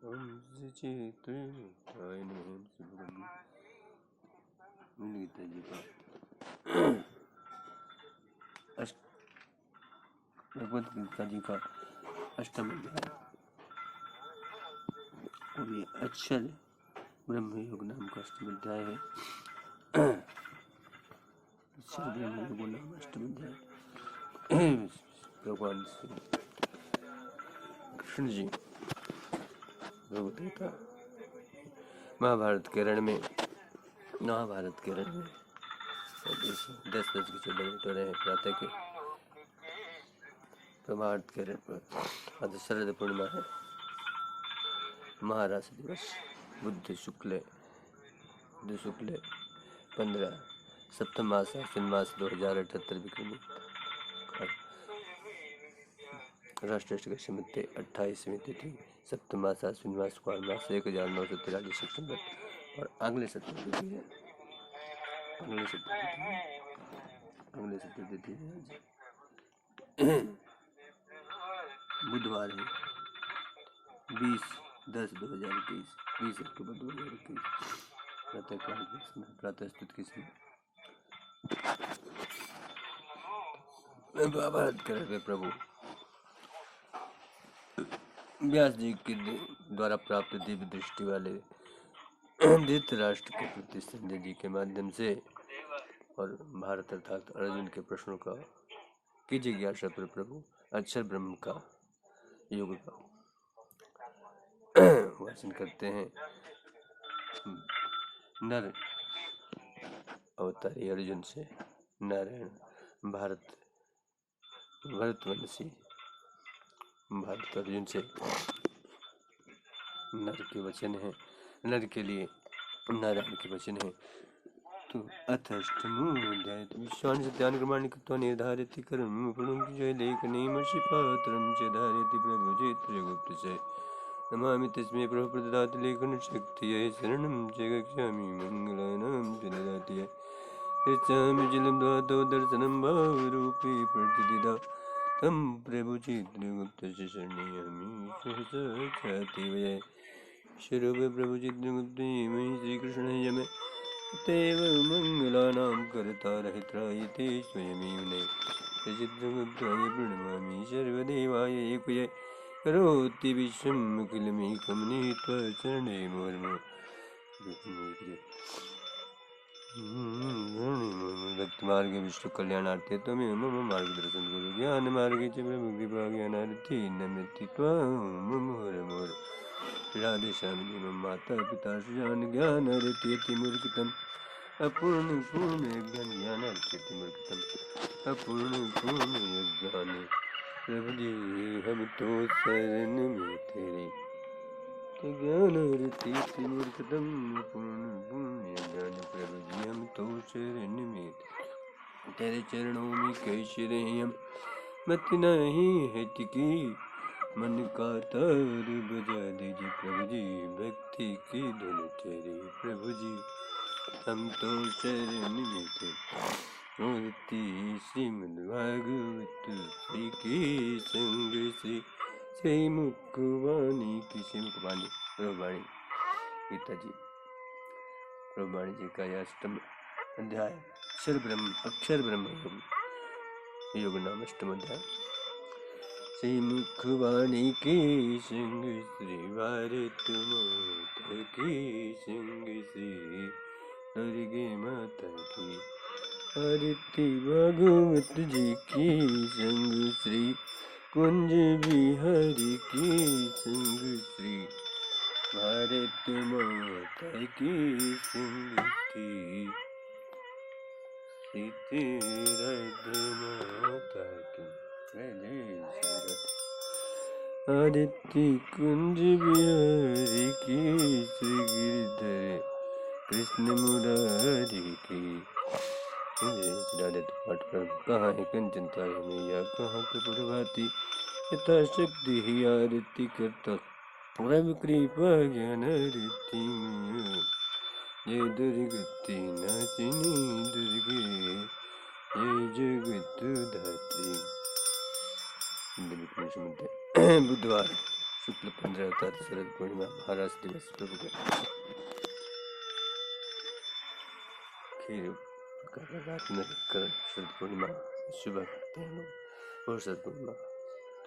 हम चित्रिताय नमः गीता जी का भगवद गीता जी का अष्टम अध्याय और ये अक्षर ब्रह्म योग नाम का अष्टम अध्याय है। अक्षर ब्रह्म योग नाम अष्टम अध्याय। भगवान श्री कृष्ण जी भगवद गीता महाभारत के रण में 10 बज के 14 मिनट हो रहे हैं प्रातः के। महाभारत के रण पर आज शरद पूर्णिमा है, महारास दिवस, बुद्ध शुक्ल 15 सप्तम मास अश्विन मास 2078 विक्रमी राष्ट्रीय श्रीमती 28वीं तिथि सप्तम मास अश्विन मास क्वार मास 1943 सितंबर और अगले सत्र तिथि है। बुधवार है 20 अक्टूबर 2021 प्रातःकाल प्रातः स्तुत की समय महाभारत के रण प्रभु व्यास जी के द्वारा प्राप्त दिव्य दृष्टि वाले धृतराष्ट्र के प्रति संजय जी के माध्यम से और भारत अर्थात अर्जुन के प्रश्नों का की जिज्ञासा पर प्रभु अक्षर ब्रह्म का योग का वाचन करते हैं। नर अवतारी अर्जुन से नारायण भरतवंशी भारत अर्जुन से नर के वचन है, नर के लिए नारायण के वचन है। तो अथष्टमोऽध्याय विश्वानि सत्यानि कर्माणि कृत्वा निर्धारयति कर्म फलं जय लेखनीमर्षि पात्रं च धारयति प्रभुजेत्रगुप्तस्य नमामि तस्मै प्रभु प्रददाति लेखनशक्तियै शरणं च गच्छामि मङ्गलानां च ददाति यच्छामि जलं द्वातो दर्शनं भावरूपे प्रतिदिदा तं प्रभुचित्रगुप्तस्य शरण्यामि सहसा वय स्वरूप प्रभुचित्रगुप्ते मयि श्रीकृष्णय मे तेव मंगलानां कर्तारहित्राय ते स्वयमेव ने प्रचित्रगुप्ताय प्रणमामि सर्वदेवाय एकये करोति विश्वम् अखिलमेकं नीत्वा चरणे मुहुर्मुहुः भक्तिमार्ग विष्णु कल्याणार्थे त्वमेव मम मार्गदर्शन कुरु ज्ञान मार्गे च प्रभु कृपा ज्ञानार्थी नमति त्वां मुहुर्मुहुः राधे श्यामिनी मम माता पिता सुजान ज्ञानार्थी मूर्खितम् अपूर्ण ज्ञानार्थी मूर्खितम् अपूर्ण ज्ञान प्रभु जी हम तो शरण में तेरे ज्ञानार्थी मूर्खितम् अपूर्ण ज्ञान प्रभु जी हम तो शरण में तेरे चरणों में कैसे रहे हम मत नहीं है टिकी मन का तार बजा दीजिए प्रभु जी भक्ति की धुन तेरी प्रभु जी हम तो शरण में थे मूर्ति श्रीमद्भागवत श्री की संग श्री मुखवाणी की मुखवाणी प्रभुवाणी गीता जी प्रभुवाणी जी का यह अष्टम अध्याय अक्षर ब्रह्म योग नाम अष्टम अध्याय। श्री मुखवाणी की संग श्री भारत माता की संग श्री दुर्गे माता की आरती भागवत जी की संग श्री कुंज बिहारी की संग श्री भारत माता की संग श्री राधे माता की आदित्य कुंज बिहारी की श्री गिरधर कृष्ण मुरारी की पाठ कर कहाँ है कंचन तारे मैया कहाँ कपूर भाती यथा शक्ति ही आरती करता प्रभु कृपा ज्ञान आरती जय दुर्गति नाचिनी दुर्गे जय जगत धात्री। बुधवार शुक्ल 15 अर्थात शरद पूर्णिमा महाराज दिवस प्रभु का खीर का रात में कर शरद पूर्णिमा सुबह करते हैं लोग। और शरद पूर्णिमा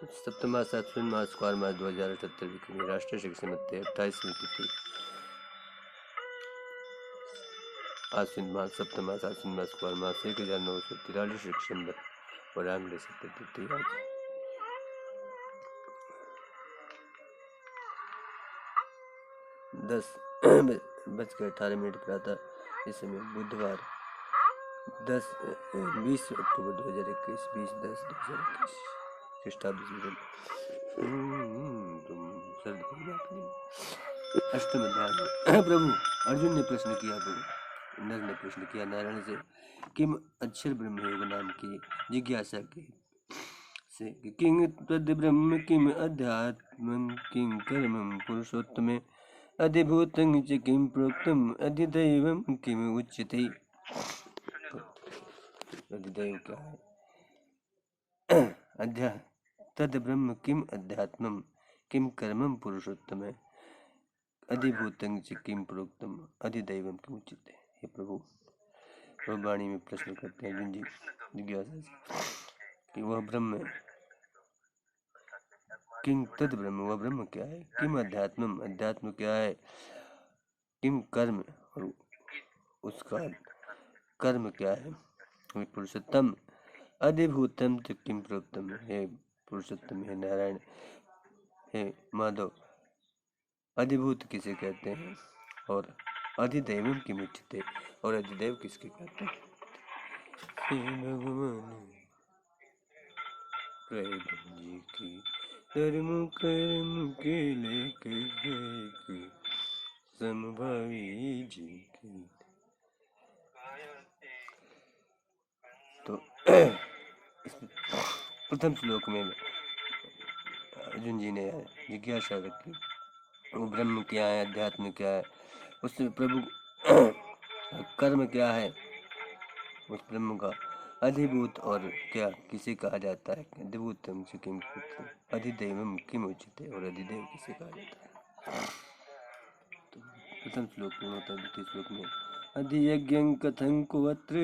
तो सप्तमास अश्विन मास कुमार मास 2078 की राष्ट्रीय शिक्षा मध्य 28वीं तिथि आश्विन मास सप्तमास आश्विन मास कुमार मास 1943 दिसंबर और आंग्ल सप्तमी तिथि आज 10:18 प्रातः इस समय बुधवार 20 अक्टूबर 2021 20/10/2021 ख्रीष्टाब्द अष्टम अध्याय। प्रभु अर्जुन ने प्रश्न किया, प्रभु नर ने प्रश्न किया नारायण से, किम अक्षर ब्रह्म योग नाम की जिज्ञासा की से किंग तद ब्रह्म किम अध्यात्मं किं कर्मं पुरुषोत्तमे अधिभूतं च किं प्रोक्तम अधिदैवं किम उच्यते। अधिदैव क्या है? अध्या तद ब्रह्म किम अध्यात्मं किम कर्मं पुरुषोत्तम अधिभूतं च किम प्रोक्तम अधिदैवं किम उच्यते। हे प्रभु वह वाणी में प्रश्न करते हैं अर्जुन जी जिज्ञासा से कि वह ब्रह्म किम तद ब्रह्म वह ब्रह्म क्या है, किम अध्यात्मम अध्यात्म क्या है, किम कर्म और उसका कर्म क्या है, पुरुषोत्तम अधिभूतम तो किम प्रोक्तम हे पुरुषोत्तम हे नारायण हे माधव अधिभूत किसे कहते हैं और अधिदैवम किम उच्यते और अधिदैव किसके कहते हैं। भगवान प्रभु जी की धर्म कर्म के लेके समभावी जी की। तो प्रथम श्लोक में अर्जुन जी ने जिज्ञासा रखी वो ब्रह्म क्या है, अध्यात्म क्या है, उससे प्रभु कर्म क्या है उस ब्रह्म का, अधिभूत और क्या किसे कहा जाता है, अधिभूतम से किम अधिदैवम किम उच्यते और अधिदैव किसे कहा जाता है। तो प्रथम श्लोक पूर्ण होता है। द्वितीय श्लोक में अधियज्ञं कथं कुवत्र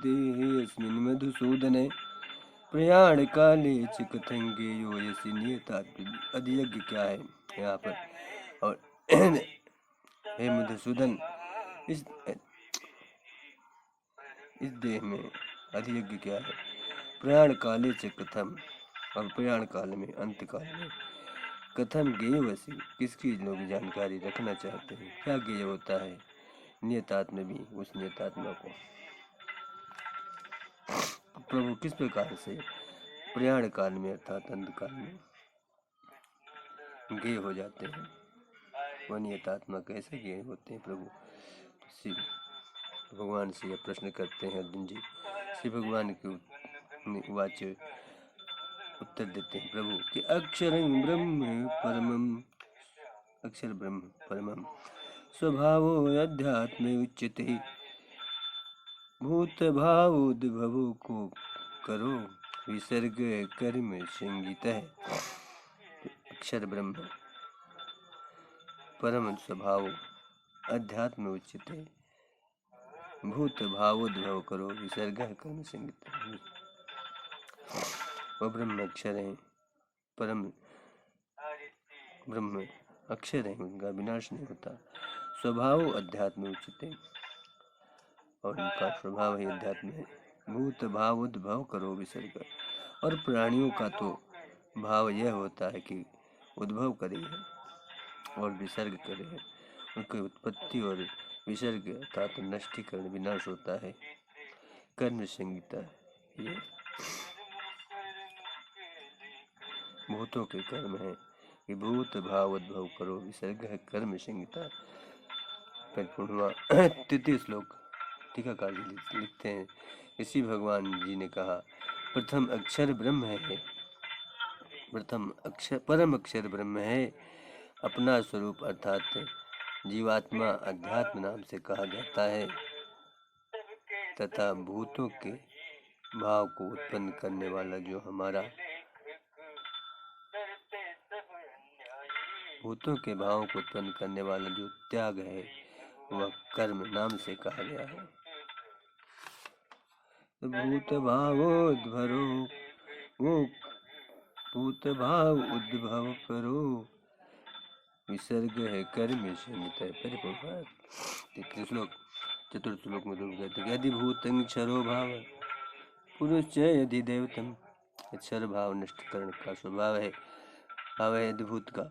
देहेऽस्मिन् मधुसूदने प्रयाण काले च कथं गेयो यसि नियतात्मनि। अधियज्ञ क्या है यहाँ पर, और हे मधुसूदन इस देह में अधियज्ञ क्या है, प्रयाण काले च कथम और प्रयाण काल में अंत काल में कथन गेय वसी किसकी लोग जानकारी रखना चाहते हैं, क्या गेय होता है, नियतात्म भी उस नियतात्मा को। प्रभु किस प्रकार से प्रयाण काल में अर्थात अंत काल में गेय हो जाते हैं, वह नियतात्मा कैसे गेय होते हैं प्रभु। श्री भगवान से यह प्रश्न करते हैं अर्जुन जी। श्री भगवान की वाच्य उत्तर देते हैं प्रभु कि अक्षरं ब्रह्म परमं अक्षर ब्रह्म परमं स्वभावो अध्यात्मे उच्यते भूत भावोद्भवो को करो विसर्ग कर्म संगीत है। अक्षर ब्रह्म परम स्वभाव अध्यात्म उच्यते भूत भावोद्भव करो विसर्ग कर्म संगीत। वह ब्रह्म अक्षर है, परम ब्रह्म अक्षर है, उनका विनाश नहीं होता। स्वभाव अध्यात्म उच्यते और उनका स्वभाव ही अध्यात्म है। भूत भाव उद्भव करो विसर्ग और प्राणियों का तो भाव यह होता है कि उद्भव करे और विसर्ग करे, उनकी उत्पत्ति और विसर्ग अर्थात नष्टीकरण विनाश होता है। कर्म संगीता ये भूतों के कर्म है कि भूत भाव उद्भव करो विसर्ग है कर्म संगीता। तृतीय श्लोक टीकाकार जी लिखते हैं इसी भगवान जी ने कहा प्रथम अक्षर ब्रह्म है, प्रथम अक्षर परम अक्षर ब्रह्म है, अपना स्वरूप अर्थात जीवात्मा अध्यात्म नाम से कहा जाता है तथा भूतों के भाव को उत्पन्न करने वाला जो हमारा भूतों के भावों को उत्पन्न करने वाला जो त्याग है वह कर्म नाम से कहा गया है। भूत भावोद्भरो वो भूत भाव उद्भव करो, विसर्ग है कर्म संगत परिपूर्ण। तृतीय श्लोक चतुर्थ श्लोक में लोग कहते हैं यदि भूतं क्षरो भाव पुरुष च यदि देवतम। क्षर भाव नष्ट करने का स्वभाव है, भाव है यदि भूत का,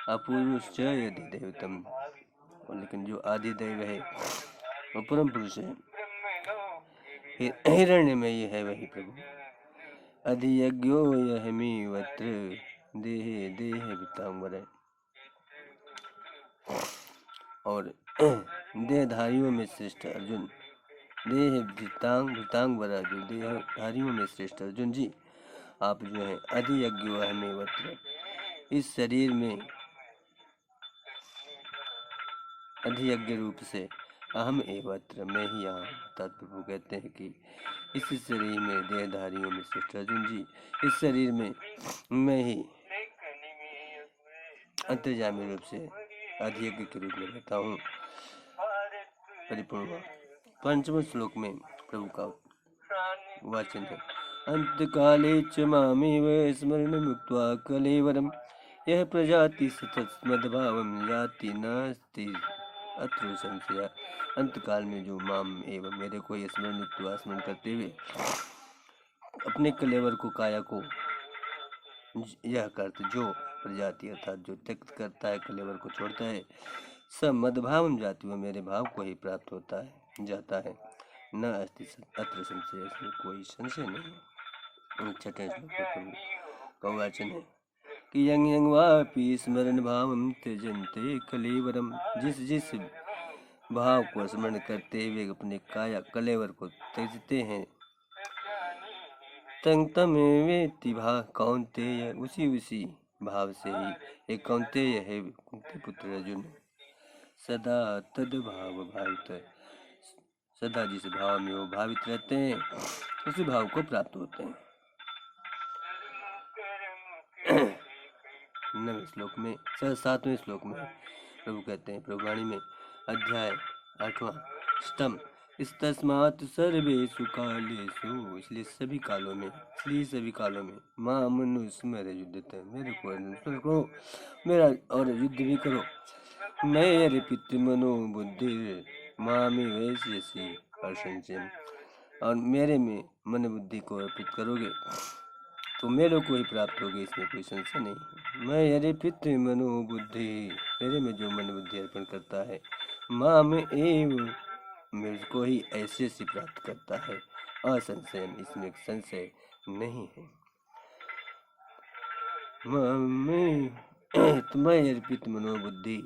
अपुरुष च यदि देवतम, लेकिन जो आदि देव है वो परम पुरुष है, हिरण्य में ये है वही प्रभु। अधियज्ञो यहमी वत्र देहे देह वितांबर, और देहधारियों में श्रेष्ठ अर्जुन, देह भृतांगवरा, जो देहधारियों में श्रेष्ठ अर्जुन जी, आप जो है अधियज्ञो यहमी वत्र, इस शरीर में अधियज्ञ रूप से अहम एवत्र, मैं ही यहाँ। प्रभु कहते हैं कि इस शरीर में देहधारियों में श्रेष्ठ अर्जुन जी, इस शरीर में मैं ही अंतर्यामी रूप से अधियज्ञ के रूप में रहता हूँ। परिपूर्ण। पंचम श्लोक में प्रभु का वाचन है अंतकाले च मामेव स्मरण मुक्त्वा कलेवरम यह प्रजाति तस्मद्भावं याति नास्ति अत्र संशय। अंतकाल में जो माम एवं मेरे को स्मरण करते हुए अपने कलेवर को काया को यह करते, जो प्रजाति अर्थात जो त्यक्त करता है, कलेवर को छोड़ता है, सब मदभावम जाति, वह मेरे भाव को ही प्राप्त होता है, जाता है। न अस्ति अत्र संशय, इसमें कोई संशय नहीं। छठे श्लोक में का वाचन है कि यंग यंग वापि स्मरण भावम त्यजन्ते कलेवरम, जिस जिस भाव को स्मरण करते हुए अपने काया कलेवर को त्यजते हैं, तंग तमेवेति भाव कौन्तेय, उसी उसी भाव से ही एक कौन्तेय है कुंती पुत्र अर्जुन, सदा तद भाव भावित, सदा जिस भाव में वो भावित रहते हैं उसी भाव को प्राप्त होते हैं। नवें श्लोक में 7वें श्लोक में प्रभु कहते हैं प्रभुवाणी में अध्याय 8वां स्तम तस्मात् सर्वेषु कालेषु, इसलिए सभी कालों में मां मनुस्मर युद्धत, मेरे को अनुस्मरण करो, मेरा और युद्ध भी करो। मेरे पितृ मनो बुद्धि मामी वैश्यसी असंचयन, और मेरे में मन बुद्धि को अर्पित करोगे तो मेरे को ही प्राप्त होगी, इसमें कोई संशय नहीं। मैं यदि पितृ मनो बुद्धि, मेरे में जो मन बुद्धि अर्पण करता है, माँ में एवं मुझको ही ऐसे से प्राप्त करता है, असंशय, इसमें संशय नहीं है। तुम्हें अर्पित मनोबुद्धि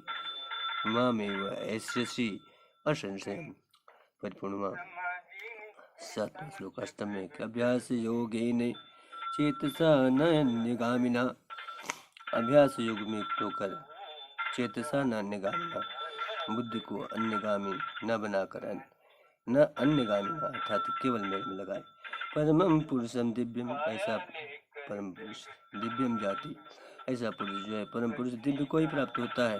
माँ में वह ऐसे असंशय परिपूर्ण। 7वां श्लोक अष्टम में अभ्यास योगेन चेतसा न अन्यगामिना, अभ्यास योग में युक्त होकर चेतसा न अन्यगामिना, बुद्धि को अन्यगामी न बनाकर, न अन्यगामी अर्थात केवल मेरे में लगाए। परमं पुरुषम दिव्यम, ऐसा परम पुरुष दिव्यम जाति, ऐसा पुरुष जो है परम पुरुष दिव्य को ही प्राप्त होता है।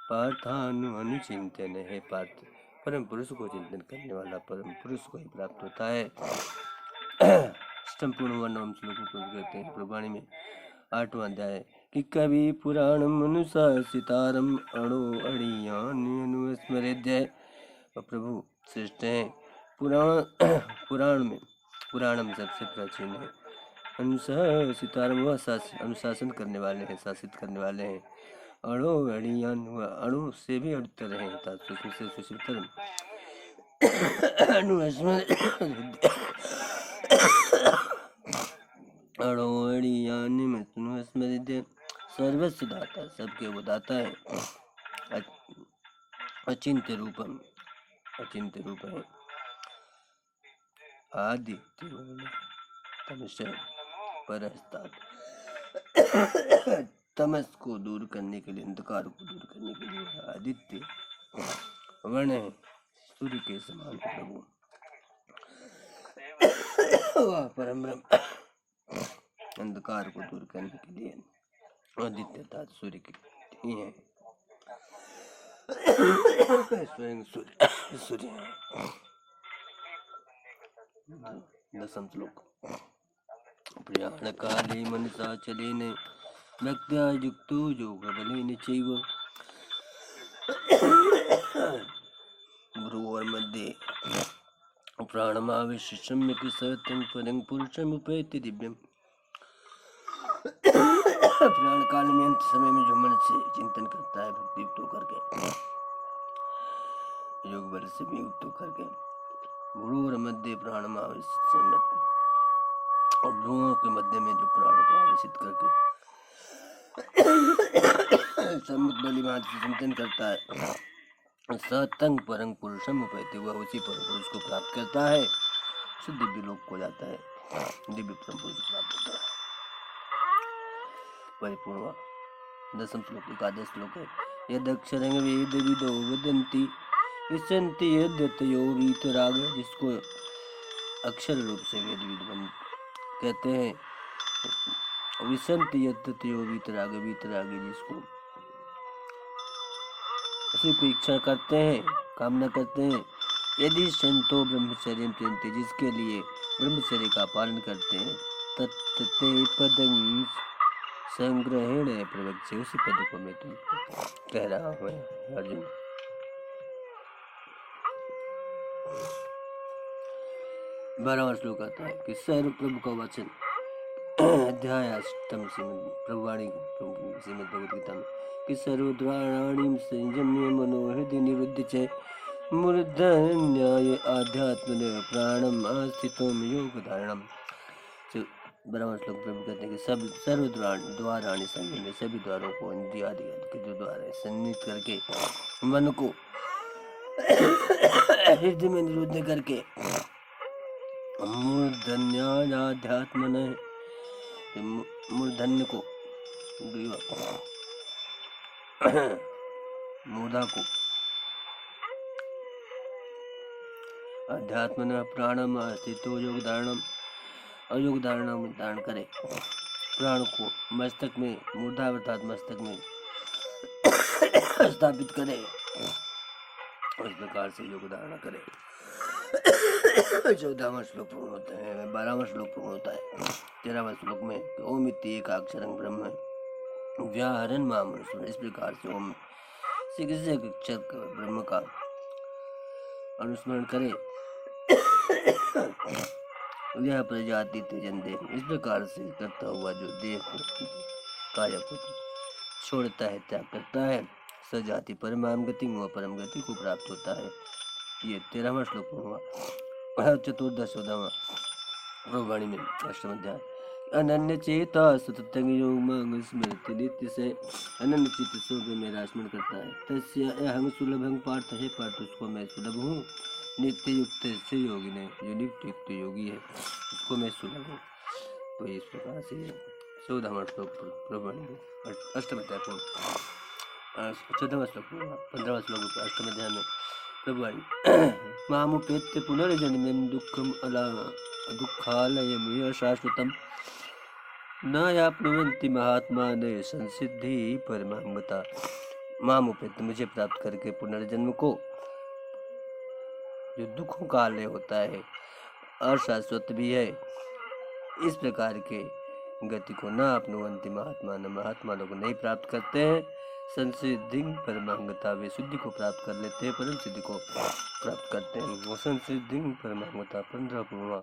पार्थानु अनुचिंतन है, पार्थ परम पुरुष को चिंतन करने वाला परम पुरुष को ही प्राप्त होता है। संपूर्ण वर्णम श्लोक को कहते हैं प्रभुवाणी में 8वां अध्याय कि कवि पुराणम अनुशासितारम अणो अणियान अनुस्मरेद्य, प्रभु श्रेष्ठ हैं पुराणम सबसे प्राचीन है, अनुशासितारम वह अनुशासन करने वाले हैं, शासित करने वाले हैं, अणो अणियान वह अणु से भी अड़तर हैं, अर्थात सूक्ष्म से सूक्ष्मतर, सर्वस्व दाता, सबके वो दाता है, अचिंत्य रूपम, अचिंत्य रूप है, आदित्य तमस्य परस्तात्, तमस को दूर करने के लिए, अंधकार को दूर करने के लिए आदित्य वर्ण है, सूर्य के समान प्रभु वह परम ब्रह्म, अंधकार को दूर करने के लिए आदित्य अर्थात सूर्य की है। स्वयं सूर्य है। दसम श्लोक। प्रयाण काले मनसा चलेन भक्त्या युक्तो योगबलेन चैव भ्रुवोर्मध्ये प्राणमावेश्य सम्यक् सतं परं पुरुषमुपैति दिव्यम्। प्राण काल में अंत समय में जो मन से चिंतन करता है भक्ति युक्त होकर के, योग बल से भी युक्त होकर के, भ्रूर मध्य प्राणमावेशित सम्यक, और भ्रुओं के मध्य में जो प्राण को आवेशित करके सम्यक बलिमान से चिंतन करता है, सतंग परंग पुरुषम उपैति, वह उसी परम पुरुष को प्राप्त करता है, उसे दिव्य लोक को जाता है, दिव्य परम पुरुष को प्राप्त होता है। परिपूर्ण दसम श्लोक एकादश श्लोक है। यदक्षरं वेद विदो वदन्ति विसन्ति यद्यतयो वीतराग, जिसको अक्षर रूप से वेद विद्वान कहते हैं, विसन्ति यद्यतयो वीतराग, वीतरागी जिसको उसी को इच्छा करते हैं, कामना करते हैं। यदि संतो ब्रह्मचर्य चयन्ति, जिसके लिए ब्रह्मचर्य का पालन करते हैं, तत्ते पदं संग्रहेण प्रवक्ष्य, उसी पद को मैं तुमको कह रहा हूँ अर्जुन। बारहवां श्लोक आता है कि सर्व प्रभु का वचन, अध्याय अष्टम श्रीमद् प्रभुवाणी श्रीमद् भगवद गीता में, कि सर्वद्वाराणि संयम्य मनोहृदि निरुद्ध च मूर्धन्याय आध्यात्मन प्राणम आस्थितोम योग धारणम। बारहवां श्लोक प्रभु कहते हैं कि सब सर्वद्वाराणि संयम, सभी द्वारों को, इंद्रिय आदि के जो द्वार है, संयमित करके मन को हृदय में निरुद्ध करके मूर्धन्याध्यात्मन, मूर्धन्य को, मूर्धा को, अध्यात्मन प्राणम स्थितो योग धारणम, और योग धारण धारण करे, प्राण को मस्तक में, मूर्धा अर्थात मस्तक में स्थापित करे, उस प्रकार से योग धारणा करे। 14वां श्लोक पूर्ण होता है, 12वां श्लोक पूर्ण होता है। 13वां श्लोक में ओम इति एकाक्षरं ब्रह्म व्याहरन् मामनुस्मरन्, इस प्रकार से ओम से किसी अक्षर ब्रह्म का अनुस्मरण करे, यह प्रजाति त्यजन देह, इस प्रकार से करता हुआ जो देह को, काया को छोड़ता है, त्याग करता है, सजाति परमाम गति, वह परम गति को प्राप्त होता है। ये 13वां श्लोक हुआ। चतुर्दशों प्रभुवाणी में अष्टम अध्याय। अनन्य चेता सततं यो मां स्मरति नित्य से, अनन्य चित्त सो जो मेरा स्मरण करता है, तस्य अहं सुलभं पार्थ, है पार्थ उसको मैं सुलभ हूँ, नित्य युक्त से योगी ने, जो नित्य युक्त योगी है उसको मैं सुलभ हूँ। तो इस प्रकार से 14वां श्लोक प्रभुवाणी में अष्टम अध्याय को 14वां श्लोक 15वां श्लोक अष्टम अध्याय में प्रभुवाणी मामुपेत्य पुनर्जन्मं दुःखम् दुःखालयं शाश्वतं न याप्नुवन्ति महात्मानः संसिद्धि परमां गता। मामुपेत्य, मुझे प्राप्त करके पुनर्जन्म को, जो दुखों का आलय होता है, अशाश्वत भी है, इस प्रकार के गति को न अपनुवन्ति महात्मा, न महात्मा लोग नहीं प्राप्त करते हैं, संसिद्धि परमांगता, वे शुद्धि को प्राप्त कर लेते हैं, परम सिद्धि को प्राप्त करते हैं। वो संसिद्धि परमांगता 15वां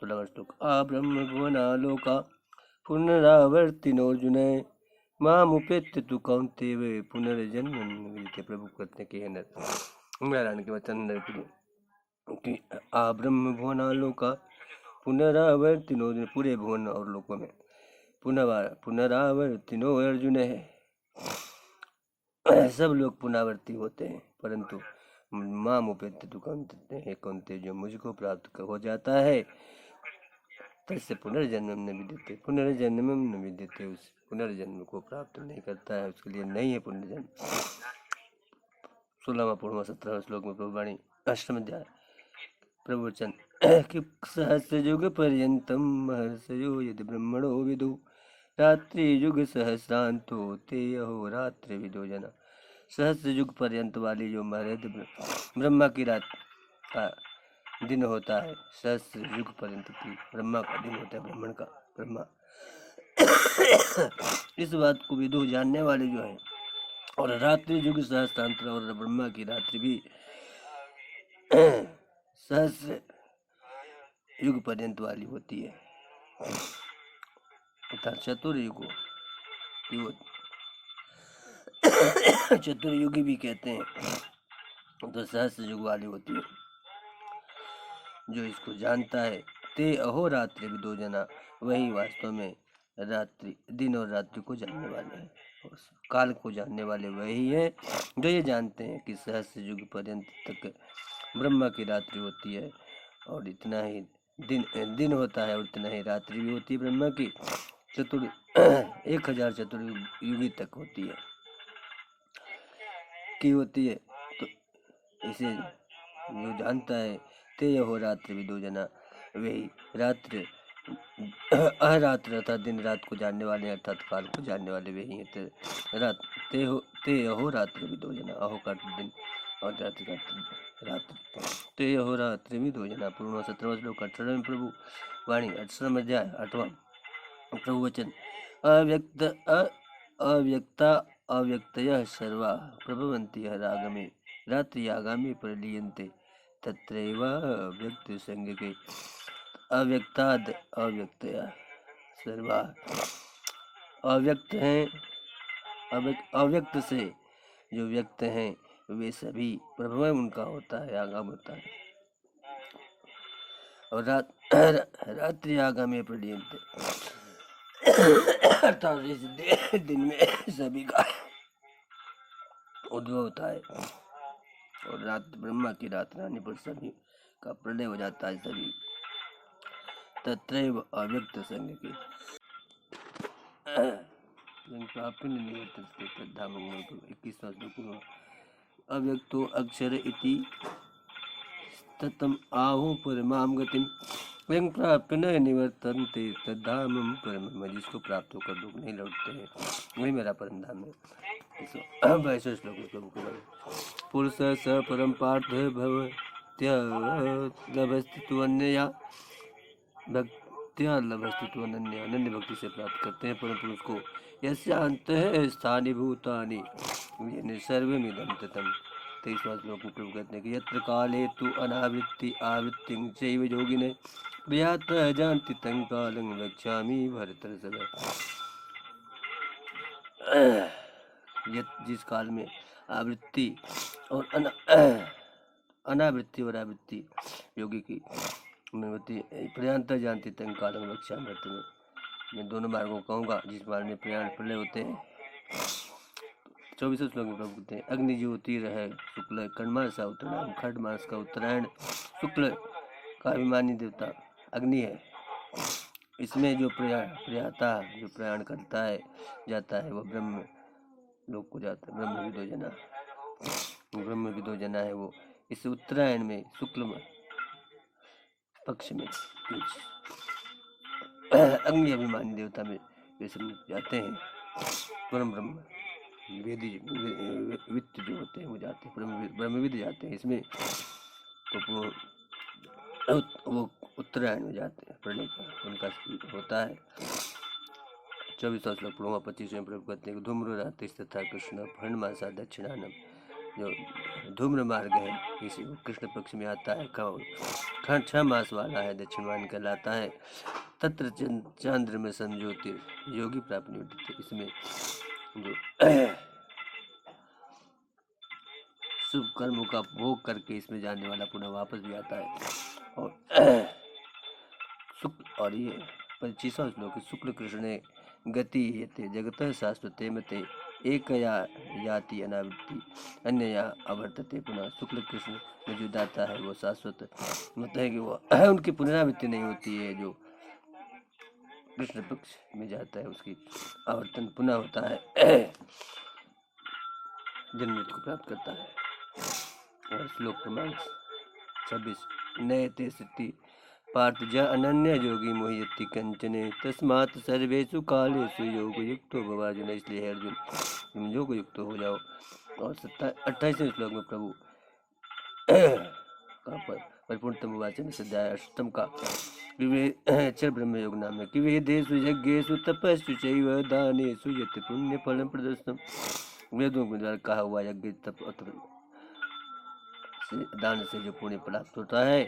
16वां श्लोक। आ ब्रह्म भुवनालोका पुनरावर्तिनोर्जुन मामुपेत्य तु कौन्तेय पुनर्जन्म न विद्यते। प्रभु कहते कि नारायण के वचन कि आ ब्रह्म भुवनालोका पुनरावर्तिनो, पूरे भुवन और लोकों में पुनरावर्तिनो अर्जुन है, सब लोग पुनरावर्ती होते हैं, परंतु माम उपेत्य तु कौन्तेय, जो मुझको प्राप्त हो जाता है, तस्य पुनर्जन्म न विद्यते, पुनर्जन्म न विद्यते, उस पुनर्जन्म को प्राप्त नहीं करता है, उसके लिए नहीं है पुनर्जन्म। 16वां पूर्व 17वां श्लोक में प्रभुवाणी अष्टम अध्याय प्रवचन कि सहस्र युग पर्यंतम महर्षयो यदि ब्रह्मणो विदु रात्रि युग सहस्रांतो ते अहो रात्रि विदो जना। सहस्र युग पर्यंत वाली जो महद ब्रह्मा की रात का दिन होता है, सहस्र युग पर्यंत की ब्रह्मा का दिन होता है, ब्राह्मण का ब्रह्मा। इस बात को विदु जानने वाले जो है, और रात्रि युग सहस्त्रांतर, और ब्रह्मा की रात्रि भी सहस्र युग पर्यंत वाली होती है, अर्थात चतुर्युग की चतुर्युगी भी कहते हैं, तो सहस्र युग वाली होती है। जो इसको जानता है, ते अहोरात्रि विदो जना, वही वास्तव में रात्रि, दिन और रात्रि को जानने वाले हैं, काल को जानने वाले वही हैं जो ये जानते हैं कि सहस्र युग पर्यंत तक ब्रह्मा की रात्रि होती है, और इतना ही दिन होता है, और इतना ही रात्रि भी होती है ब्रह्मा की। 1000 चतुर्युगी तक होती है तो इसे जो जानता है, ते हो रात्रि विदो जना, वही रात्रि अहरात्र अर्थात दिन रात को जानने वाले, अर्थात काल को जानने वाले वही हैं। ते अहो रात्रि विदो जना, अहो का दिन और रात्रि का रात्रि, ते अहो रात्रि विदो जना। पूर्ण 17वां श्लोक 18वें प्रभु वाणी 18वां अध्याय 8वां प्रभु वचन। अव्यक्ता अव्यक्तयः सर्वा प्रभवन्ति रागमे रात्रि आगामी प्रलीयन्ते तत्रैव व्यक्त संज्ञके। अव्यक्ताद अव्यक्तया सर्वा, अव्यक्त हैं, अव्यक्त से जो व्यक्त हैं वे सभी, प्रभव उनका होता है, आगाम होता है, और रात्रि आगामी प्रलीयन्ते, अर्थात इस दिन में सभी का उद्भव होता है, और रात ब्रह्मा की रात आने पर सभी का प्रलय हो जाता है सभी। तत्रैव अव्यक्त संज्ञ के अव्यक्तो अक्षर इति ततम आहु परमां गतिम यं प्राप्य न निवर्तन्ते तद्धामं परमम। जिसको प्राप्त होकर लोग नहीं लौटते हैं, वही मेरा परम धाम है। 22 श्लोक में प्रभु को पुरुष स परम पार्थ भवत्या लभस्तित्वन्यया भक्त्या लभस्तित्व अनन्य भक्ति से प्राप्त करते हैं परम पुरुष को। यस्यांत है स्थानी भूतानि सर्वमिदं ततम्। 23वां श्लोक में प्रभु कहते हैं कि यत्र काले तु अनावृत्ति आवृत्ति चैव योगिने प्रयातः जानति तं कालं वक्ष्यामि भरतर्षभ। जिस काल में आवृत्ति और अनावृत्ति और आवृत्ति योगी की होती, प्रयाणता जानती तंग कालम रक्षा मृत्यु में, मैं दोनों मार्गों को कहूँगा जिस मार्ग में प्रयाण प्रलय होते हैं। 24 श्लोक में प्रभु कहते हैं अग्नि ज्योति रहे शुक्ल कर्णमासा उत्तरायण, खड मास का उत्तरायण शुक्ल का अभिमानी देवता अग्नि है। इसमें जो प्रयाता जो प्रयाण करता है जाता है, वह ब्रह्म लोक को जाता है, ब्रह्म विदो जना, ब्रह्म विदो जना है वो। इस उत्तरायण में शुक्ल पक्ष में अग्नि अभिमानी देवता में वे सब जाते हैं, परम ब्रह्म वेदी वित्त जो होते हैं वो जाते हैं, ब्रह्मविद जाते हैं। इसमें तो वो उत्तरायण में जाते हैं, प्रलय का उनका होता है। 24वां श्लोक 25वें प्रभु कहते हैं धूम्र रात्रि तथा कृष्ण फंड मासा दक्षिणानम। जो धूम्र मार्ग है इसी कृष्ण पक्ष में आता है, खंड 6 मास वाला है, दक्षिणवान कहलाता है। तत्र चंद्र में संज्योति योगी प्राप्त निवृत्ति। इसमें जो शुभ कर्मों का भोग करके इसमें जाने वाला पुनः वापस भी आता है। और ये 25वां श्लोक शुक्ल कृष्ण गति येते जगतः शाश्वते मते एकया याति अनावृत्ति अन्यया अवर्तते। पुनः शुक्ल कृष्ण में जो जाता है वो शाश्वत मत है कि वो उनकी पुनरावृत्ति नहीं होती है। जो कृष्ण पक्ष में जाता है उसकी आवर्तन पुनः होता है, जन्म मृत्यु को प्राप्त करता है। और श्लोक क्रमांक 26 नए ते स्थिति पार्थ ज अनन्य योगी मोहयति कंचने तस्मात् सर्वेषु कालेषु योगयुक्तो भव अर्जुन। इसलिए है अर्जुन तुम योग युक्त हो जाओ। और 28वें श्लोक में प्रभु कहाँ पर परिपूर्णतम वाच में अध्याय अष्टम का अक्षर ब्रह्म योग नाम है कि वेदेषु यज्ञेषु तपस्सु चैव दानेषु यत् पुण्य फलम प्रदर्शनम। वेदों के द्वारा कहा हुआ यज्ञ तप दान से जो पुण्य प्राप्त होता है।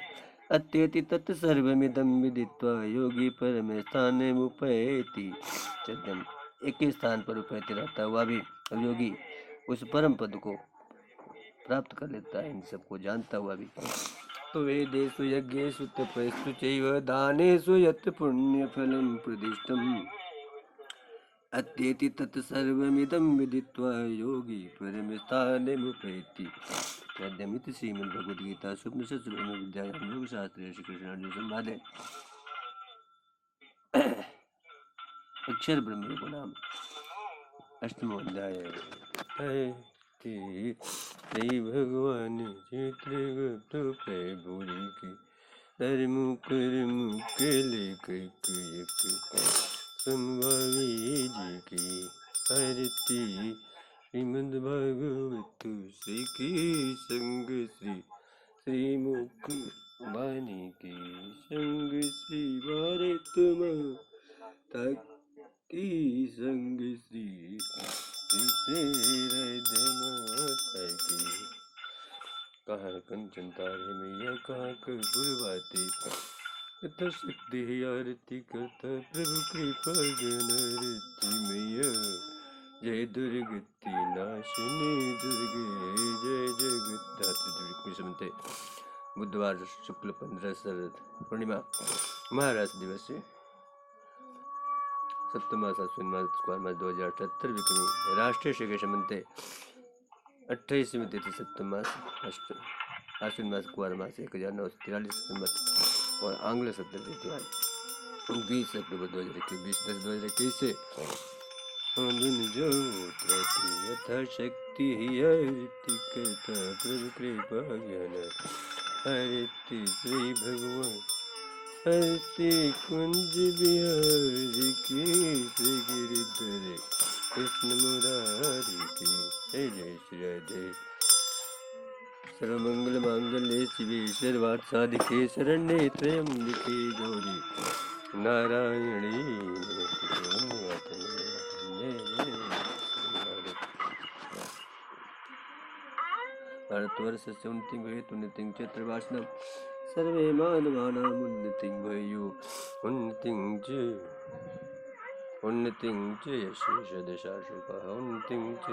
अत्यति तत्सर्वमिदं विदित्वा योगी परमस्थाने उपैति। सत्यम एक ही स्थान पर उपैति रहता हुआ भी योगी उस परम पद को प्राप्त कर लेता है, इन सबको जानता हुआ भी। तो वेदेषु यज्ञेषु तपस्सु चैव दानेषु यत् पुण्य फलम प्रदिष्टम अत्येति तत्सर्वमिदं विदित्वा योगी परमस्थानमुपैति। तद्यमिति श्रीमद्भगवद्गीता उपनिषत्सु ब्रह्मविद्यायां योगशास्त्रे श्रीकृष्णार्जुन संवादे अक्षर ब्रह्म योग नाम अष्टमो अध्याय। श्री भगवान चित्रगुप्त प्रभु की मुख लेख संभावी जी की हरती श्रीमद्भागवत श्री की संग श्री मुख वाणी की संग श्री भारत माता की संग श्री हृदय माता की। कहाँ कंचन तारे मैया कहाँ कर्पूर बाती कथा शक्ति आरती कथा प्रभु कृपा जनरती मैया। जय दुर्गति नाशिनी दुर्गे जय जगत समते। बुधवार शुक्ल 15 शरद पूर्णिमा महाराज दिवस है। सप्तमास अश्विन मास कुमार मास 2078 विक्रमी राष्ट्रीय शेष मंते 28वीं तिथि सप्तमास अश्विन मास कुमार मास 1943 संवत और आंग्ल सप्तम तिथि 20 अक्टूबर 2021 10/2021 से यथा शक्ति हरति कथा प्रभु कृपा ज्ञान हरति श्री भगवान हरति कुंज बिहारी की श्री गिरिधर कृष्ण मुरारी की। जय जय श्री राधे। सर्वमंगल मांगल्ये शिवे सर्वार्थ साधिके शरण्ये त्र्यंबके गौरी नारायणी भारतवर्षस्य उन्नतिं भवेत् उन्नतिं चैत्रवासनं सर्वे मानवानां उन्नतिं भवेयुः उन्नतिं च यशः उन्नतिं च